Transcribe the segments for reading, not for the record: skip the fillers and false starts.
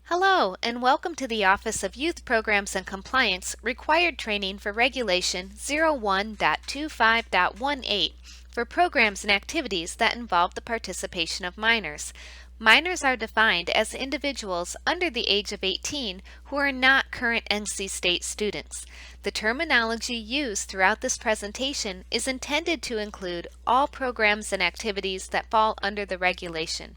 Hello, and welcome to the Office of Youth Programs and Compliance Required Training for Regulation 01.25.18 for programs and activities that involve the participation of minors. Minors are defined as individuals under the age of 18 who are not current NC State students. The terminology used throughout this presentation is intended to include all programs and activities that fall under the regulation.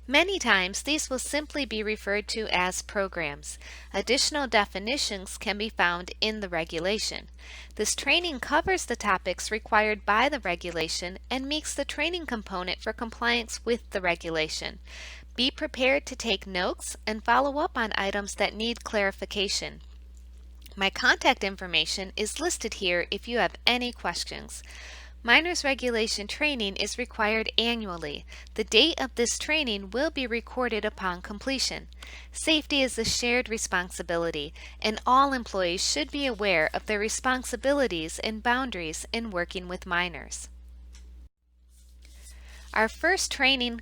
Many times these will simply be referred to as programs. Additional definitions can be found in the regulation. This training covers the topics required by the regulation and meets the training component for compliance with the regulation. Be prepared to take notes and follow up on items that need clarification. My contact information is listed here if you have any questions. Minors regulation training is required annually. The date of this training will be recorded upon completion. Safety is a shared responsibility, and all employees should be aware of their responsibilities and boundaries in working with minors. Our first training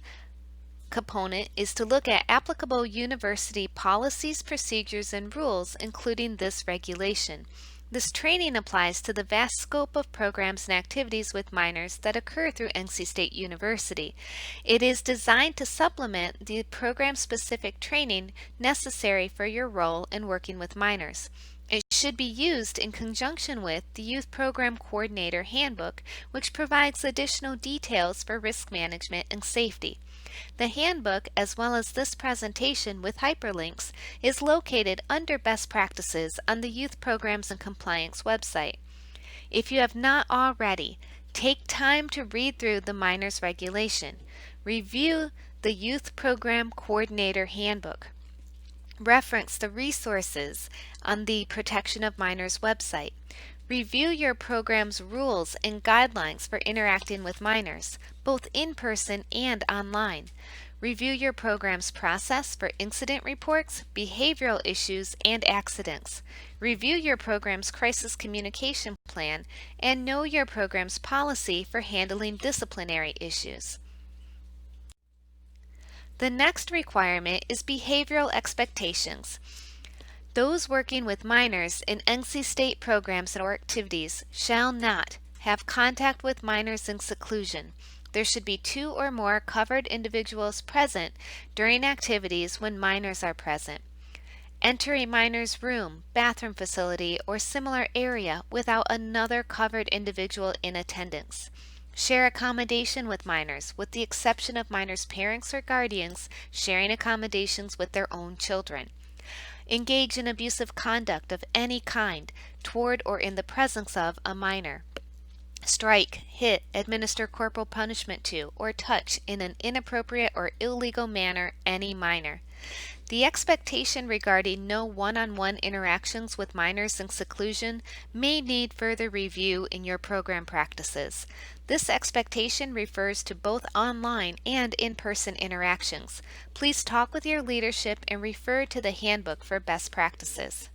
component is to look at applicable university policies, procedures, and rules, including this regulation. This training applies to the vast scope of programs and activities with minors that occur through NC State University. It is designed to supplement the program-specific training necessary for your role in working with minors. It should be used in conjunction with the Youth Program Coordinator Handbook, which provides additional details for risk management and safety. The handbook, as well as this presentation with hyperlinks, is located under Best Practices on the Youth Programs and Compliance website. If you have not already, take time to read through the Minors Regulation. Review the Youth Program Coordinator Handbook. Reference the resources on the Protection of Minors website. Review your program's rules and guidelines for interacting with minors, both in person and online. Review your program's process for incident reports, behavioral issues, and accidents. Review your program's crisis communication plan and know your program's policy for handling disciplinary issues. The next requirement is behavioral expectations. Those working with minors in NC State programs or activities shall not have contact with minors in seclusion. There should be 2 or more covered individuals present during activities when minors are present. Enter a minor's room, bathroom facility, or similar area without another covered individual in attendance. Share accommodation with minors, with the exception of minors' parents or guardians sharing accommodations with their own children. Engage in abusive conduct of any kind toward or in the presence of a minor. Strike, hit, administer corporal punishment to, or touch in an inappropriate or illegal manner any minor. The expectation regarding no one-on-one interactions with minors in seclusion may need further review in your program practices. This expectation refers to both online and in-person interactions. Please talk with your leadership and refer to the handbook for best practices.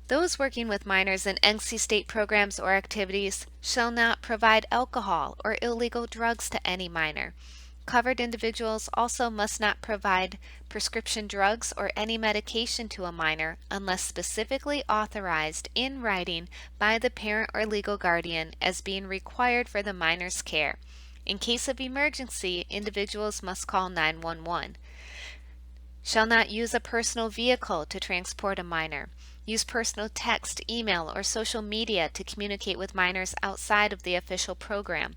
Those working with minors in NC State programs or activities shall not provide alcohol or illegal drugs to any minor. Covered individuals also must not provide prescription drugs or any medication to a minor unless specifically authorized in writing by the parent or legal guardian as being required for the minor's care. In case of emergency, individuals must call 911. Shall not use a personal vehicle to transport a minor. Use personal text, email, or social media to communicate with minors outside of the official program.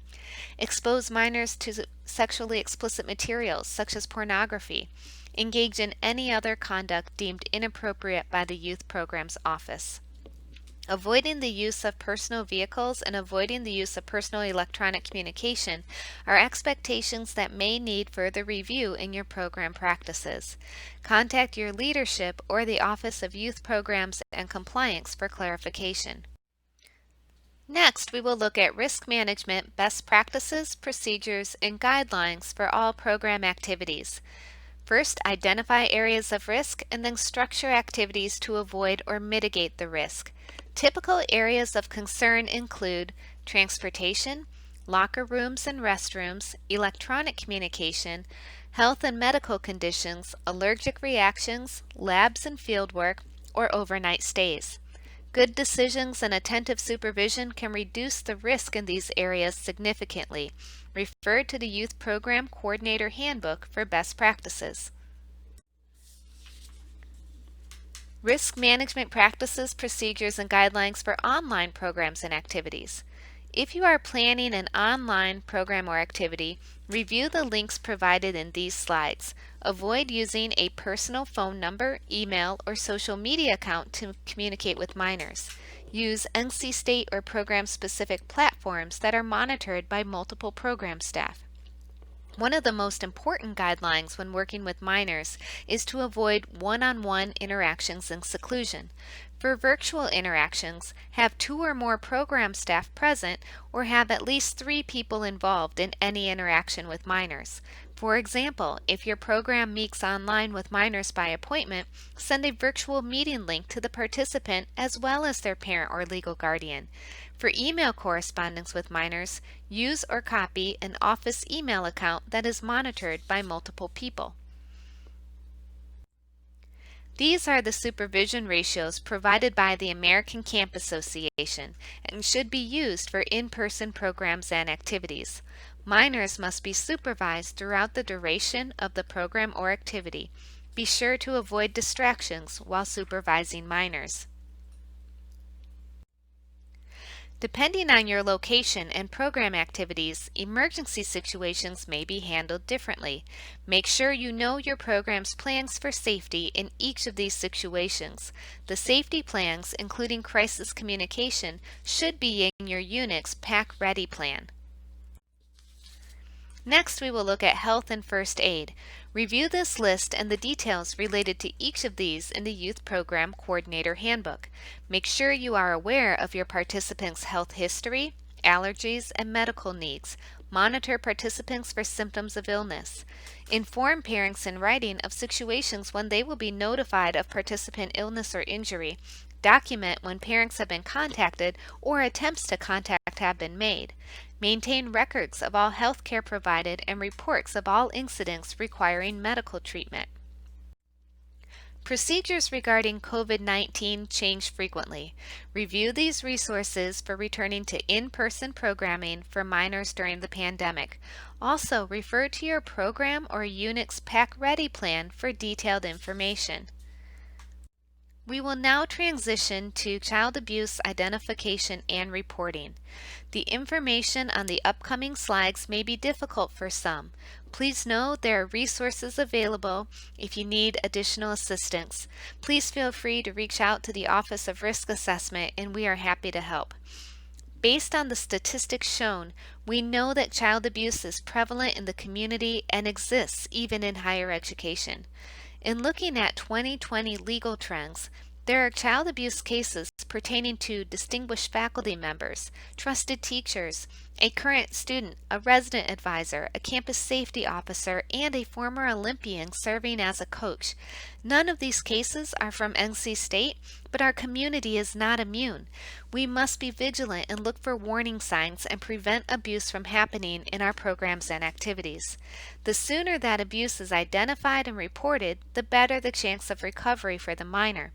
Expose minors to sexually explicit materials such as pornography. Engage in any other conduct deemed inappropriate by the Youth Programs Office. Avoiding the use of personal vehicles and avoiding the use of personal electronic communication are expectations that may need further review in your program practices. Contact your leadership or the Office of Youth Programs and Compliance for clarification. Next, we will look at risk management, best practices, procedures, and guidelines for all program activities. First, identify areas of risk and then structure activities to avoid or mitigate the risk. Typical areas of concern include transportation, locker rooms and restrooms, electronic communication, health and medical conditions, allergic reactions, labs and fieldwork, or overnight stays. Good decisions and attentive supervision can reduce the risk in these areas significantly. Refer to the Youth Program Coordinator Handbook for best practices. Risk management practices, procedures, and guidelines for online programs and activities. If you are planning an online program or activity, review the links provided in these slides. Avoid using a personal phone number, email, or social media account to communicate with minors. Use NC State or program-specific platforms that are monitored by multiple program staff. One of the most important guidelines when working with minors is to avoid one-on-one interactions in seclusion. For virtual interactions, have 2 or more program staff present or have at least 3 people involved in any interaction with minors. For example, if your program meets online with minors by appointment, send a virtual meeting link to the participant as well as their parent or legal guardian. For email correspondence with minors, use or copy an office email account that is monitored by multiple people. These are the supervision ratios provided by the American Camp Association and should be used for in-person programs and activities. Minors must be supervised throughout the duration of the program or activity. Be sure to avoid distractions while supervising minors. Depending on your location and program activities, emergency situations may be handled differently. Make sure you know your program's plans for safety in each of these situations. The safety plans, including crisis communication, should be in your unit's PAC Ready plan. Next, we will look at health and first aid. Review this list and the details related to each of these in the Youth Program Coordinator Handbook. Make sure you are aware of your participants' health history, allergies, and medical needs. Monitor participants for symptoms of illness. Inform parents in writing of situations when they will be notified of participant illness or injury. Document when parents have been contacted or attempts to contact have been made. Maintain records of all health care provided and reports of all incidents requiring medical treatment. Procedures regarding COVID-19 change frequently. Review these resources for returning to in-person programming for minors during the pandemic. Also, refer to your program or unit's PAC Ready plan for detailed information. We will now transition to child abuse identification and reporting. The information on the upcoming slides may be difficult for some. Please know there are resources available if you need additional assistance. Please feel free to reach out to the Office of Risk Assessment and we are happy to help. Based on the statistics shown, we know that child abuse is prevalent in the community and exists even in higher education. In looking at 2020 legal trends, there are child abuse cases pertaining to distinguished faculty members, trusted teachers, a current student, a resident advisor, a campus safety officer, and a former Olympian serving as a coach. None of these cases are from NC State, but our community is not immune. We must be vigilant and look for warning signs and prevent abuse from happening in our programs and activities. The sooner that abuse is identified and reported, the better the chance of recovery for the minor.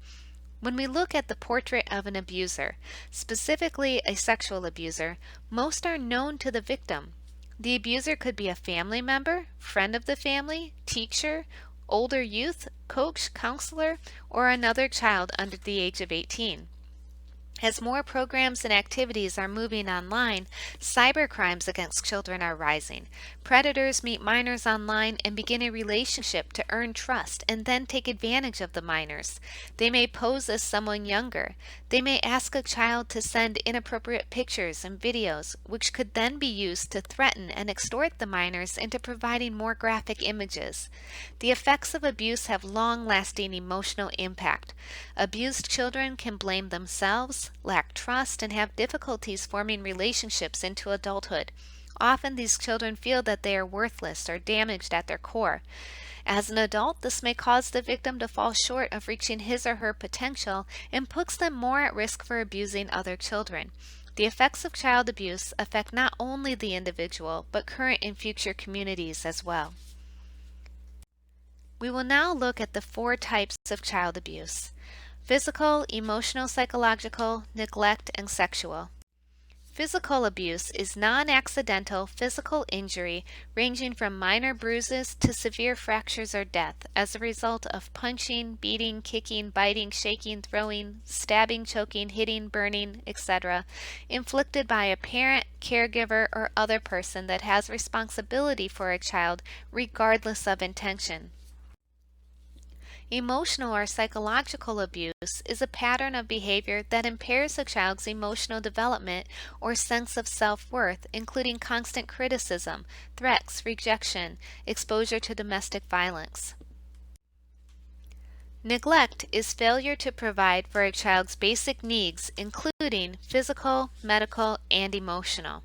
When we look at the portrait of an abuser, specifically a sexual abuser, most are known to the victim. The abuser could be a family member, friend of the family, teacher, older youth, coach, counselor, or another child under the age of 18. As more programs and activities are moving online, cybercrimes against children are rising. Predators meet minors online and begin a relationship to earn trust and then take advantage of the minors. They may pose as someone younger. They may ask a child to send inappropriate pictures and videos, which could then be used to threaten and extort the minors into providing more graphic images. The effects of abuse have long-lasting emotional impact. Abused children can blame themselves, lack trust, and have difficulties forming relationships into adulthood. Often these children feel that they are worthless or damaged at their core. As an adult, this may cause the victim to fall short of reaching his or her potential and puts them more at risk for abusing other children. The effects of child abuse affect not only the individual, but current and future communities as well. We will now look at the 4 types of child abuse: physical, emotional, psychological, neglect, and sexual. Physical abuse is non-accidental physical injury ranging from minor bruises to severe fractures or death as a result of punching, beating, kicking, biting, shaking, throwing, stabbing, choking, hitting, burning, etc., inflicted by a parent, caregiver, or other person that has responsibility for a child regardless of intention. Emotional or psychological abuse is a pattern of behavior that impairs a child's emotional development or sense of self-worth, including constant criticism, threats, rejection, exposure to domestic violence. Neglect is failure to provide for a child's basic needs, including physical, medical, and emotional.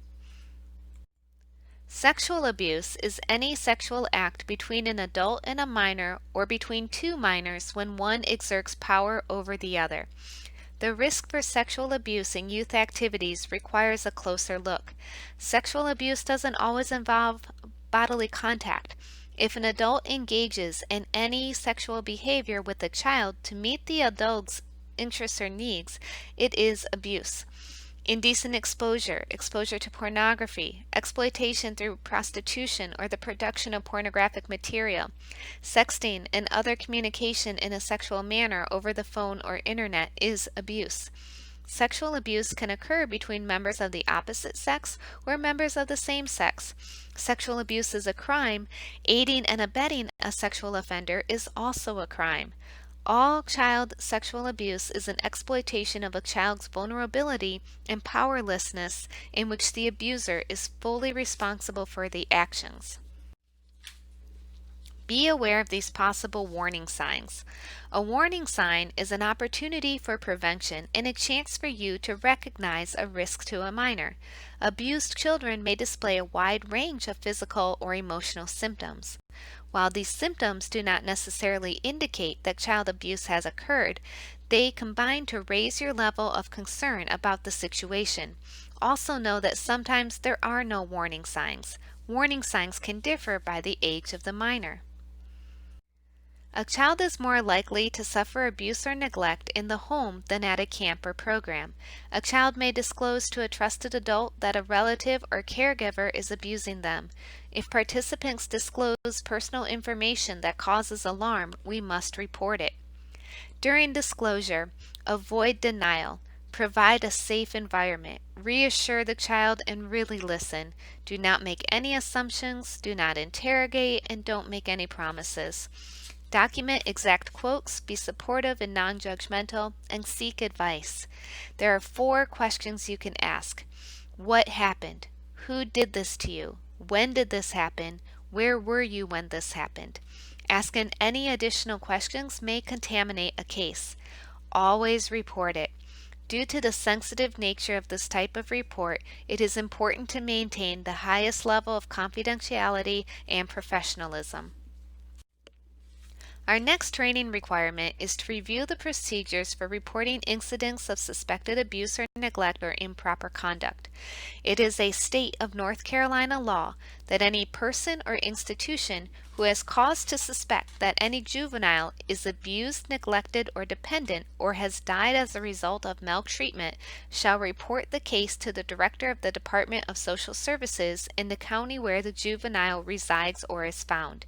Sexual abuse is any sexual act between an adult and a minor or between 2 minors when one exerts power over the other. The risk for sexual abuse in youth activities requires a closer look. Sexual abuse doesn't always involve bodily contact. If an adult engages in any sexual behavior with a child to meet the adult's interests or needs, it is abuse. Indecent exposure, exposure to pornography, exploitation through prostitution or the production of pornographic material, sexting and other communication in a sexual manner over the phone or internet is abuse. Sexual abuse can occur between members of the opposite sex or members of the same sex. Sexual abuse is a crime. Aiding and abetting a sexual offender is also a crime. All child sexual abuse is an exploitation of a child's vulnerability and powerlessness in which the abuser is fully responsible for the actions. Be aware of these possible warning signs. A warning sign is an opportunity for prevention and a chance for you to recognize a risk to a minor. Abused children may display a wide range of physical or emotional symptoms. While these symptoms do not necessarily indicate that child abuse has occurred, they combine to raise your level of concern about the situation. Also know that sometimes there are no warning signs. Warning signs can differ by the age of the minor. A child is more likely to suffer abuse or neglect in the home than at a camp or program. A child may disclose to a trusted adult that a relative or caregiver is abusing them. If participants disclose personal information that causes alarm, we must report it. During disclosure, avoid denial. Provide a safe environment. Reassure the child and really listen. Do not make any assumptions, do not interrogate, and don't make any promises. Document exact quotes, be supportive and non-judgmental, and seek advice. There are 4 questions you can ask. What happened? Who did this to you? When did this happen? Where were you when this happened? Asking any additional questions may contaminate a case. Always report it. Due to the sensitive nature of this type of report, it is important to maintain the highest level of confidentiality and professionalism. Our next training requirement is to review the procedures for reporting incidents of suspected abuse or neglect or improper conduct. It is a state of North Carolina law that any person or institution who has cause to suspect that any juvenile is abused, neglected, or dependent or has died as a result of maltreatment shall report the case to the Director of the Department of Social Services in the county where the juvenile resides or is found.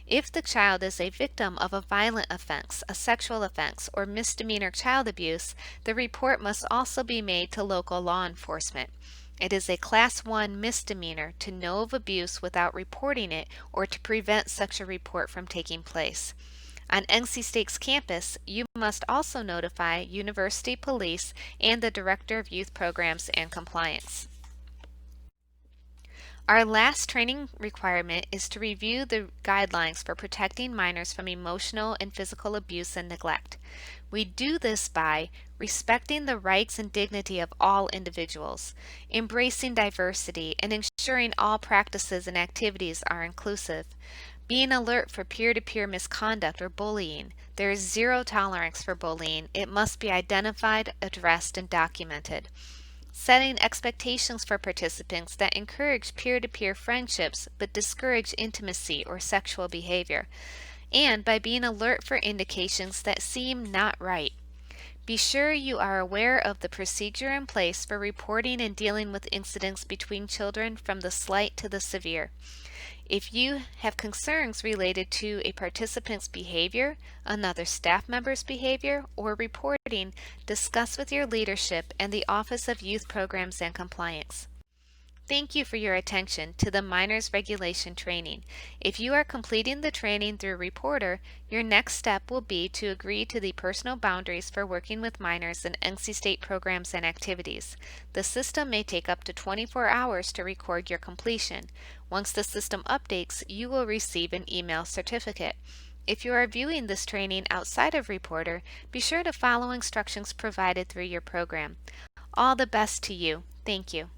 If the child is a victim of a violent offense, a sexual offense, or misdemeanor child abuse, the report must also be made to local law enforcement. It is a Class 1 misdemeanor to know of abuse without reporting it or to prevent such a report from taking place. On NC State's campus, you must also notify University Police and the Director of Youth Programs and Compliance. Our last training requirement is to review the guidelines for protecting minors from emotional and physical abuse and neglect. We do this by respecting the rights and dignity of all individuals, embracing diversity, and ensuring all practices and activities are inclusive, being alert for peer-to-peer misconduct or bullying. There is zero tolerance for bullying. It must be identified, addressed, and documented. setting expectations for participants that encourage peer-to-peer friendships but discourage intimacy or sexual behavior, and by being alert for indications that seem not right. Be sure you are aware of the procedure in place for reporting and dealing with incidents between children from the slight to the severe. If you have concerns related to a participant's behavior, another staff member's behavior, or reporting, discuss with your leadership and the Office of Youth Programs and Compliance. Thank you for your attention to the Minors Regulation Training. If you are completing the training through Reporter, your next step will be to agree to the personal boundaries for working with minors in NC State programs and activities. The system may take up to 24 hours to record your completion. Once the system updates, you will receive an email certificate. If you are viewing this training outside of Reporter, be sure to follow instructions provided through your program. All the best to you. Thank you.